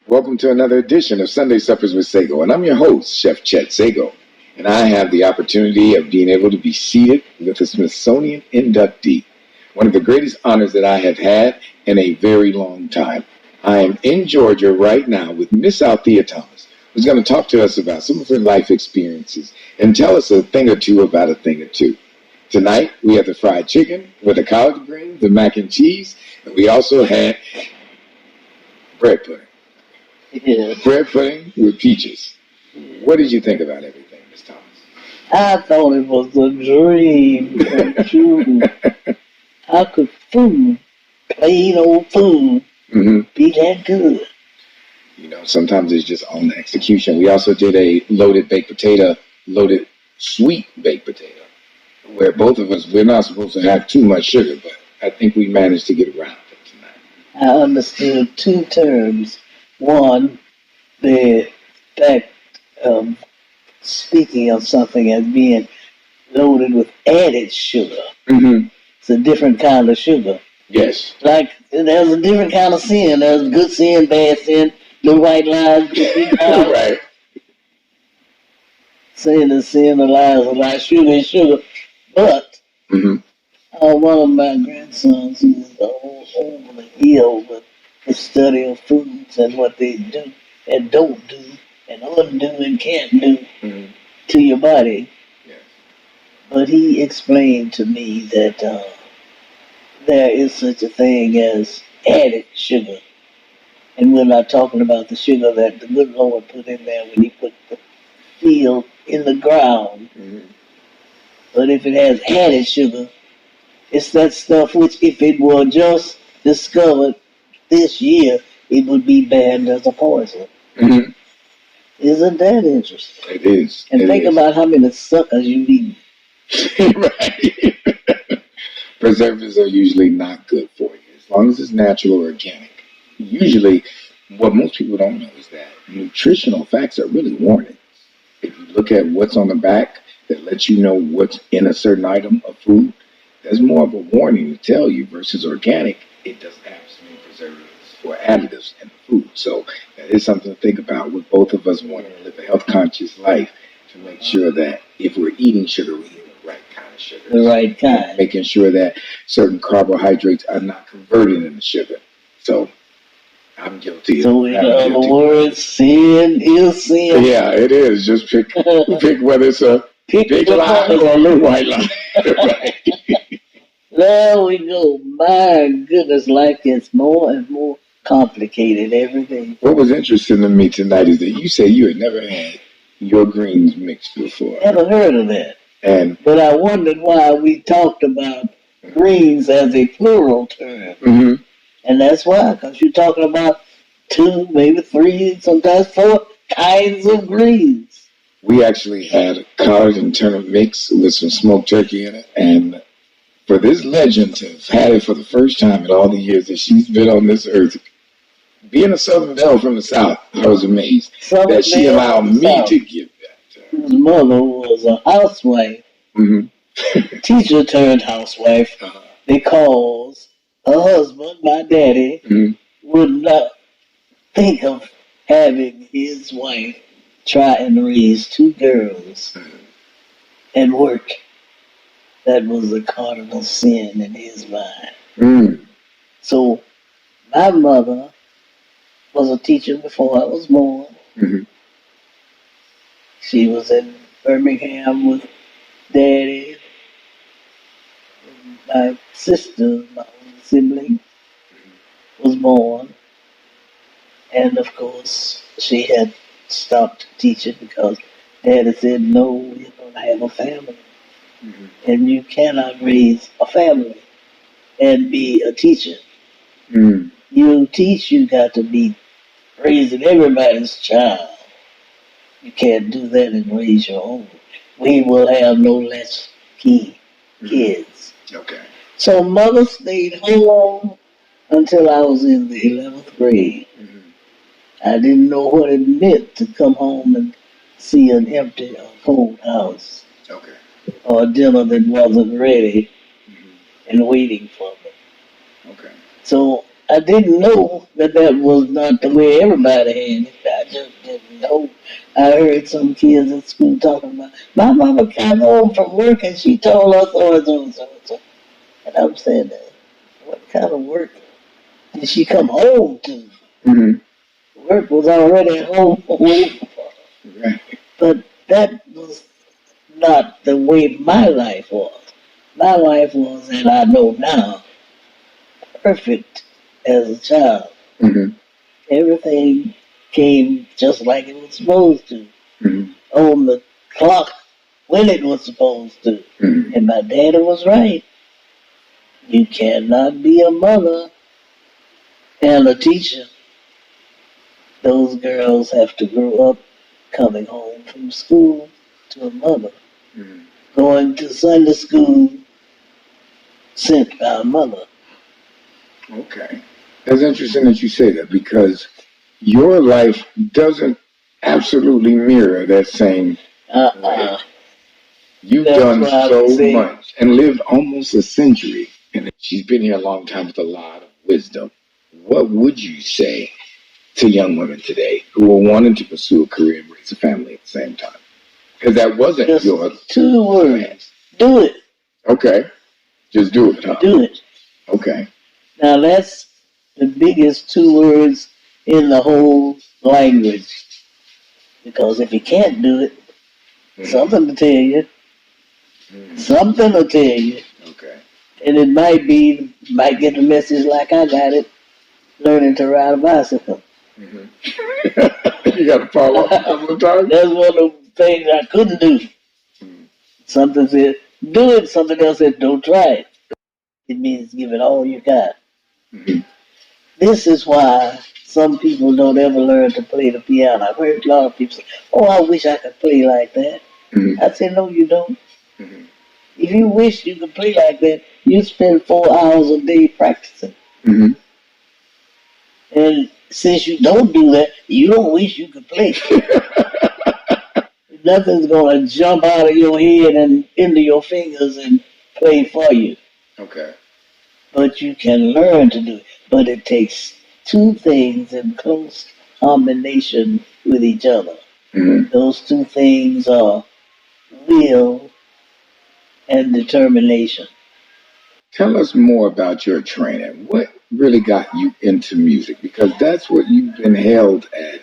Welcome to another edition of Sunday Suppers with Sago, and I'm your host, Chef Chet Sago. And I have the opportunity of being able to be seated with a Smithsonian inductee, one of the greatest honors that I have had in a very long time. I am in Georgia right now with Miss Althea Thomas, who's going to talk to us about some of her life experiences and tell us a thing or two about a thing or two. Tonight, we have the fried chicken with the collard greens, the mac and cheese, and we also had bread pudding. Yeah. Bread pudding with peaches. What did you think about everything, Miss Thomas? I thought it was a dream come true. How could food, plain old food, be that good? You know, sometimes it's just on the execution. We also did a loaded baked potato, loaded sweet baked potato, where both of us, we're not supposed to have too much sugar, but I think we managed to get around it tonight. I understood two terms. One, the fact of speaking of something as being loaded with added sugar. It's a different kind of sugar. Yes. Like, there's a different kind of sin. There's good sin, bad sin, the white lies, the big lies. Right. Sin is sin, the lies are lies, sugar is sugar. But one of my grandsons, who's overly ill with the study of foods and what they do and don't do and undo and can't do to your body. Yes. But he explained to me that there is such a thing as added sugar. And we're not talking about the sugar that the good Lord put in there when he put the field in the ground. But if it has added sugar, it's that stuff which, if it were just discovered this year, it would be banned as a poison. Isn't that interesting? It is. And think about how many suckers you eat. Right. Preservatives are usually not good for you, as long as it's natural or organic. Usually, what most people don't know is that nutritional facts are really warnings. If you look at what's on the back that lets you know what's in a certain item of food, there's more of a warning to tell you versus organic. It doesn't have so many preservatives or additives in the food. So that is something to think about with both of us wanting to live a health conscious life, to make sure that if we're eating sugar, we eat the right kind of sugar. The right kind. Making sure that certain carbohydrates are not converted into sugar. So I'm guilty. So in other words, sin is sin. Yeah, it is. Just pick whether it's a big lie or a little white lie. Right. There we go. My goodness, life gets more and more complicated every day. What was interesting to me tonight is that you say you had never had your greens mixed before. Never heard of that. But I wondered why we talked about greens as a plural term. And that's why, because you're talking about 2, maybe 3, sometimes 4 kinds of greens. We actually had a collard and turnip mix with some smoked turkey in it. And for this legend to have had it for the first time in all the years that she's been on this earth, being a Southern belle from the South, I was amazed that she allowed me to give that. Whose mother was a housewife, teacher turned housewife, because her husband, my daddy, would not think of having his wife try and raise 2 girls and work. That was a cardinal sin in his mind. So my mother was a teacher before I was born. She was in Birmingham with Daddy. My sister, my older sibling, was born. And of course, she had stopped teaching because Daddy said, no, you're going to have a family. And you cannot raise a family and be a teacher. You teach, you got to be raising everybody's child. You can't do that and raise your own. We will have no less key kids. Okay. So mother stayed home until I was in the 11th grade. I didn't know what it meant to come home and see an empty or cold house. Okay. Or a dinner that wasn't ready and waiting for me. Okay. So I didn't know that that was not the way everybody had it. I just didn't know. I heard some kids at school talking about, my mama came home from work and she told us so and so and so and so. And I'm saying, what kind of work did she come home to? Hmm. Work was already at home. Right. But that was not the way my life was. My life was, and I know now, perfect as a child. Hmm. Everything came just like it was supposed to, Hmm. on the clock when it was supposed to. Hmm. And my daddy was right. You cannot be a mother and a teacher. Those girls have to grow up coming home from school to a mother, Hmm. going to Sunday school sent by a mother. Okay. That's interesting that you say that because your life doesn't absolutely mirror that same way. Uh-uh. You've That's done why I would so say much and lived almost a century. And she's been here a long time with a lot of wisdom. What would you say to young women today who are wanting to pursue a career and raise a family at the same time? Because that wasn't just your two plan. words. Do it. Okay. Just do it, huh? Do it. Okay. Now that's the biggest two words in the whole language. Because if you can't do it, Mm. something to tell you. Mm. Something will tell you. Okay. And it might get the message like I got it, learning to ride a bicycle. Hmm. You got to follow up a couple of times. That's one of the things I couldn't do. Mm. Something said, do it. Something else said, don't try it. It means give it all you got. Hmm. This is why some people don't ever learn to play the piano. I've heard a lot of people say, oh, I wish I could play like that. Hmm. I said, no, you don't. Hmm. If you wish you could play like that, you spend 4 hours a day practicing. Hmm. And since you don't do that, you don't wish you could play. Nothing's going to jump out of your head and into your fingers and play for you. Okay. But you can learn to do it. But it takes two things in close combination with each other. Hmm. Those two things are will and determination. Tell us more about your training. What really got you into music? Because that's what you've been hailed as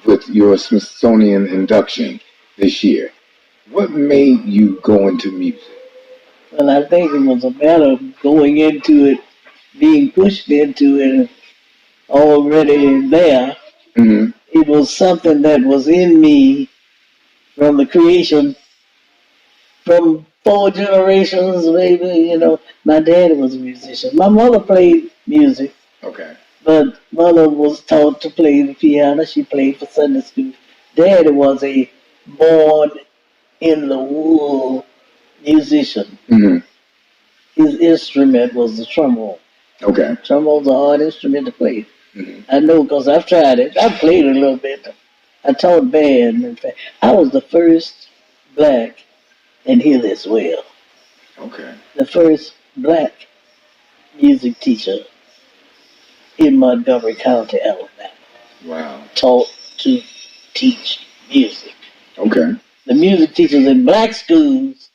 with your Smithsonian induction this year. What made you go into music? Well, I think it was a matter of going into it, being pushed into it already there. Hmm. It was something that was in me from the creation, from 4 generations, maybe. My dad was a musician. My mother played music, Okay. but mother was taught to play the piano. She played for Sunday school. Dad was a born in the wool musician. Hmm. His instrument was the trombone. Okay. Trombone's a hard instrument to play. Hmm. I know because I've tried it. I played it a little bit. I taught band. In fact, I was the first black, and hear this well, Okay. the first black music teacher in Montgomery County, Alabama, Wow. taught to teach music. Okay. The music teachers in black schools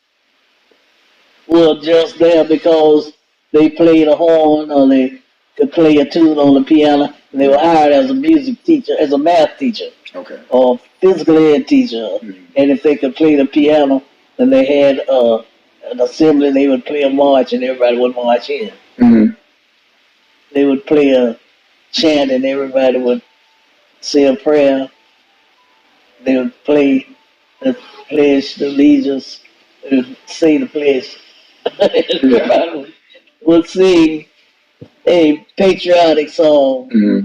were just there because they played a horn or they could play a tune on the piano. And they were Hmm. hired as a music teacher, as a math teacher Okay. or physical ed teacher. Hmm. And if they could play the piano, then they had an assembly. They would play a march, and everybody would march in. Hmm. They would play a chant, and everybody would say a prayer. They would play the pledge, the allegiance, they would say the pledge. Yeah. Everybody would sing a patriotic song. Hmm.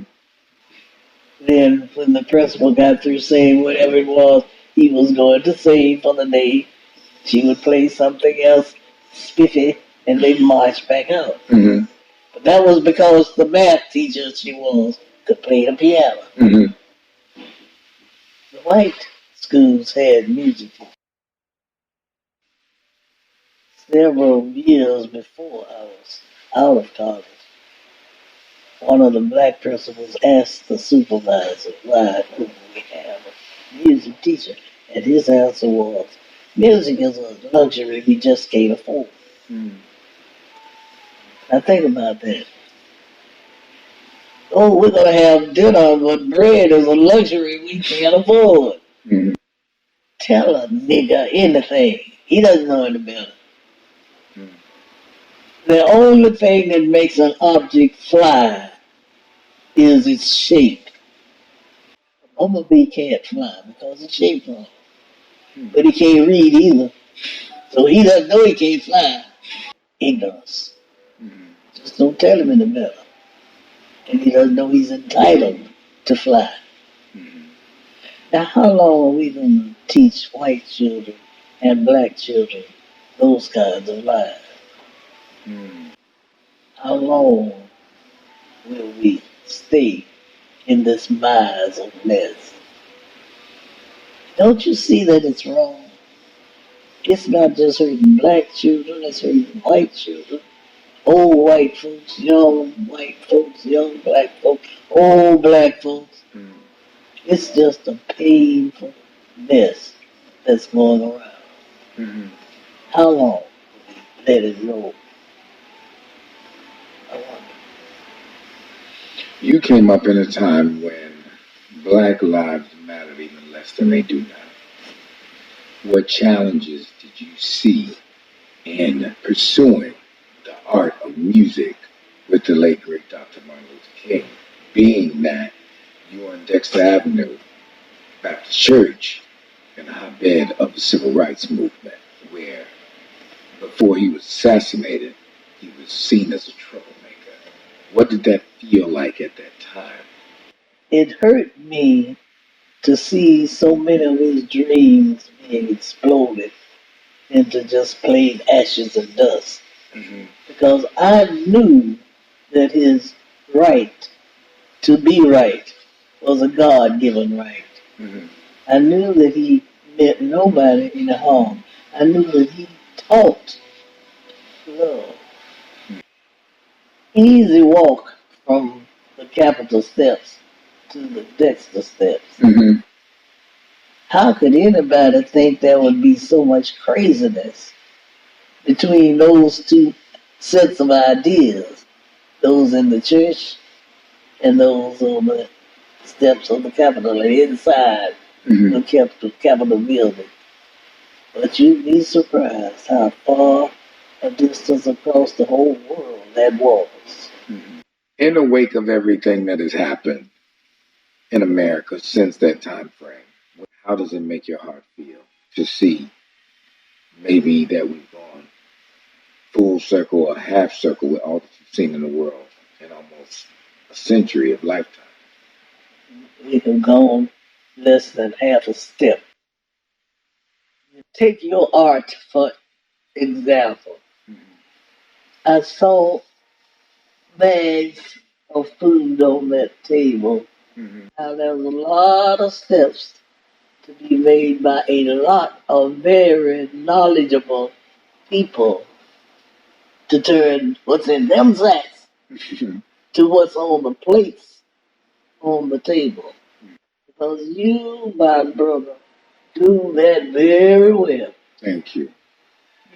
Then, when the principal got through saying whatever it was he was going to say for the day, she would play something else spiffy, and they'd march back out. Hmm. But that was because the math teacher she was could play the piano. Hmm. The white schools had music several years before I was out of college. one of the black principals asked the supervisor why couldn't we have a music teacher, and his answer was, music is a luxury we just can't afford. Mm. Now think about that. Oh, we're gonna have dinner, but bread is a luxury we can't afford. Mm. Tell a nigga anything. He doesn't know any better. Mm. The only thing that makes an object fly is its shape. A bumblebee can't fly because it's shaped wrong. Mm. But he can't read either. So he doesn't know he can't fly. Ignorance. Mm. Just don't tell him any better. And he doesn't know he's entitled to fly. Mm. Now, how long are we going to teach white children and black children those kinds of lies? Mm. How long will we stay in this maze of mess? Don't you see that it's wrong? It's not just hurting black children, it's hurting white children, old white folks, young white folks, young black folks, old black folks. Mm. It's just a painful mess that's going around. Mm. How long will we let it roll? I wonder. You came up in a time when black lives mattered even less than they do now. What challenges did you see in pursuing the art of music with the late great Dr. Martin Luther King? Being that you were on Dexter Avenue Baptist Church in the hotbed of the civil rights movement, where before he was assassinated, he was seen as a troublemaker. What did that feel like at that time? It hurt me to see so many of his dreams being exploded into just plain ashes and dust. Mm-hmm. Because I knew that his right to be right was a God given right. Mm-hmm. I knew that he meant nobody any harm. I knew that he taught love. Easy walk from the Capitol steps to the Dexter steps. Mm-hmm. How could anybody think there would be so much craziness between those two sets of ideas? Those in the church and those on the steps of the Capitol and inside Mm-hmm. the Capitol building. But you'd be surprised how far a distance across the whole world that was. Mm-hmm. In the wake of everything that has happened in America since that time frame, how does it make your heart feel to see maybe that we've gone full circle or half circle with all that you've seen in the world in almost a century of lifetime? We have gone less than half a step. Take your art for example. Mm-hmm. I saw bags of food on that table. Mm-hmm. Now there was a lot of steps to be made by a lot of very knowledgeable people to turn what's in them sacks to what's on the plates on the table. Because you, my brother, do that very well. Thank you.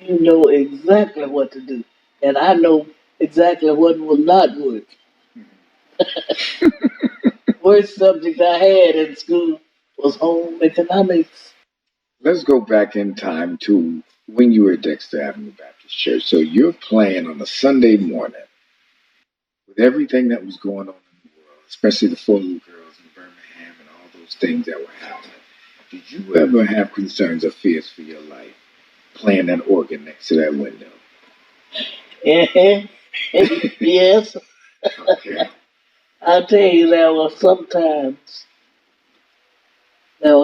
You know exactly what to do. And I know exactly what will not work. Worst subject I had in school was home economics. Let's go back in time to when you were at Dexter Avenue Baptist Church. So you're playing on a Sunday morning with everything that was going on in the world, especially the four little girls in Birmingham and all those things that were happening. Did you ever have concerns or fears for your life playing that organ next to that window? Yes, Okay. I'll tell you there were sometimes when I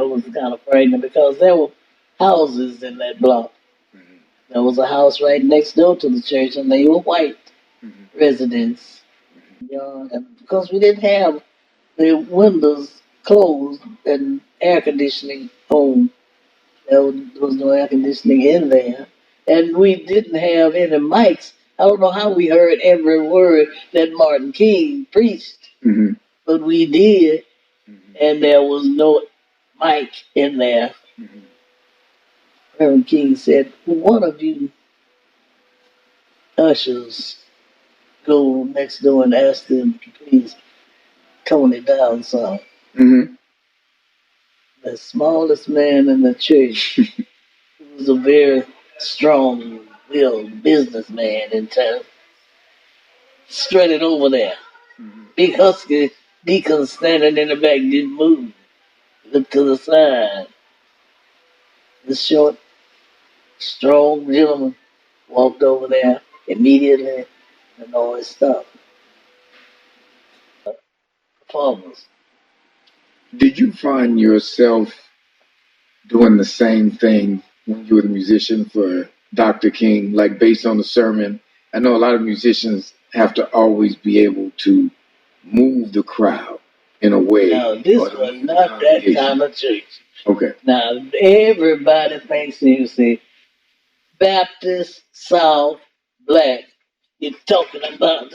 was kind of frightened because there were houses in that block. Mm-hmm. There was a house right next door to the church and they were white Mm-hmm. residents. Yeah, and because we didn't have the windows closed and air conditioning on. There was no air conditioning in there. And we didn't have any mics I don't know how we heard every word that Martin King preached, but we did, and there was no mic in there. Reverend King said, "One of you ushers go next door and ask them to please tone it down some." The smallest man in the church, who was a very strong-willed businessman in town, strutted over there. Big husky deacon standing in the back didn't move. Looked to the side. The short, strong gentleman walked over there. Immediately, the noise stopped. Performers. Did you find yourself doing the same thing when you were the musician for Dr. King, like based on the sermon? I know a lot of musicians have to always be able to move the crowd in a way. No, this was not that kind of church. Okay. Now, everybody thinks you say Baptist, South, Black. You're talking about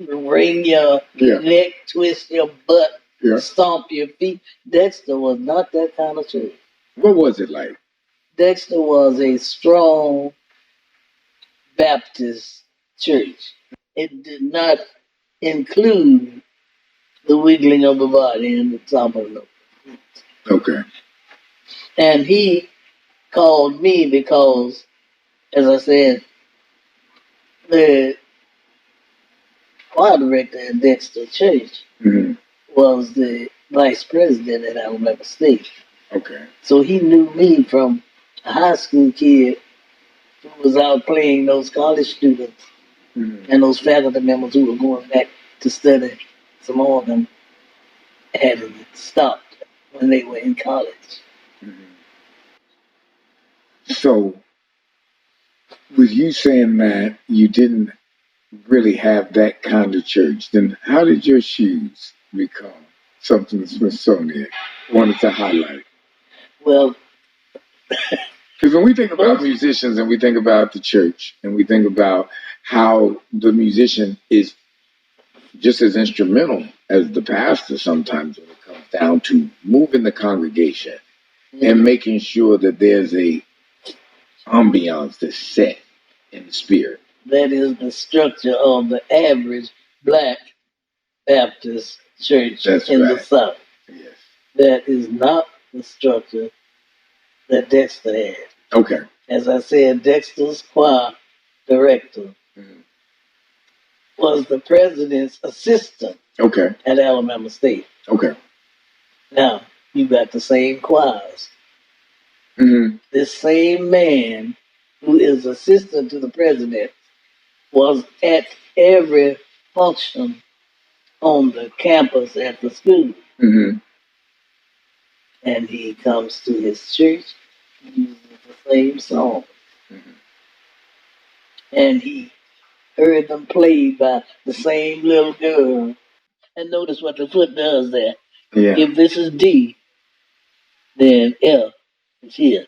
wring your neck, twist your butt, stomp your feet. Dexter was not that kind of church. What was it like? Dexter was a strong Baptist church. It did not include the wiggling of the body and the top of the feet. Okay. And he called me because, as I said, the choir director at Dexter Church was the vice president at Alabama State. Okay. So he knew me from a high school kid who was out playing those college students and those faculty members who were going back to study some organ had stopped when they were in college. So, with you saying that you didn't really have that kind of church, then how did your shoes become something the Smithsonian wanted to highlight? Well, because when we think about musicians and we think about the church and we think about how the musician is just as instrumental as the pastor sometimes when it comes down to moving the congregation and making sure that there's a ambiance that's set in the spirit. That is the structure of the average Black Baptist church the South. Yes. That is not the structure that Dexter had. Okay. As I said, Dexter's choir director was the president's assistant at Alabama State. Okay. Now, you got the same choirs. This same man who is assistant to the president was at every function on the campus at the school. And he comes to his church, he uses the same song. And he heard them played by the same little girl. And notice what the foot does there. Yeah. If this is D, then F is here.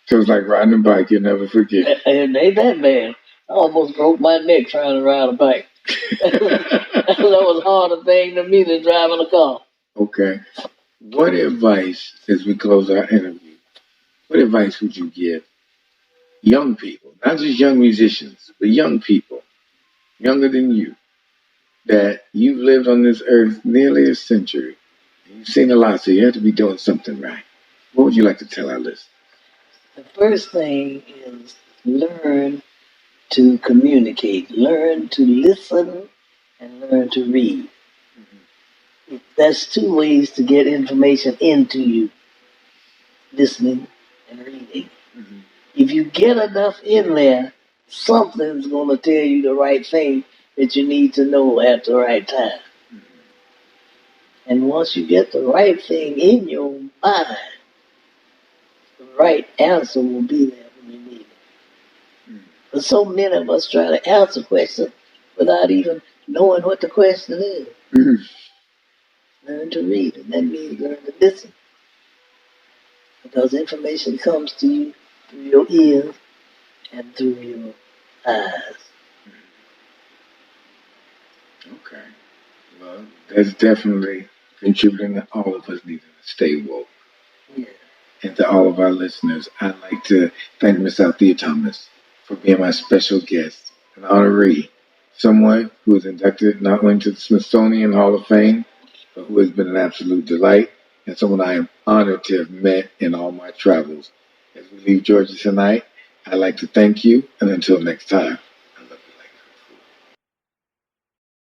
So it's like riding a bike, you'll never forget. And ain't that bad. I almost broke my neck trying to ride a bike. That was a harder thing to me than driving a car. Okay. What advice, as we close our interview, what advice would you give young people, not just young musicians, but young people, younger than you, that you've lived on this earth nearly a century, and you've seen a lot, so you have to be doing something right. What would you like to tell our listeners? The first thing is learn to communicate, learn to listen, and learn to read. That's two ways to get information into you, listening and reading. If you get enough in there, something's going to tell you the right thing that you need to know at the right time. And once you get the right thing in your mind, the right answer will be there when you need it. But so many of us try to answer questions without even knowing what the question is. Learn to read, and that means learn to listen. Because information comes to you through your ears and through your eyes. Okay. Well, that's definitely contributing to all of us needing to stay woke. Yeah. And to all of our listeners, I'd like to thank Miss Althea Thomas for being my special guest, an honoree, someone who was inducted not only to the Smithsonian Hall of Fame, but who has been an absolute delight, and someone I am honored to have met in all my travels. As we leave Georgia tonight, I'd like to thank you, and until next time.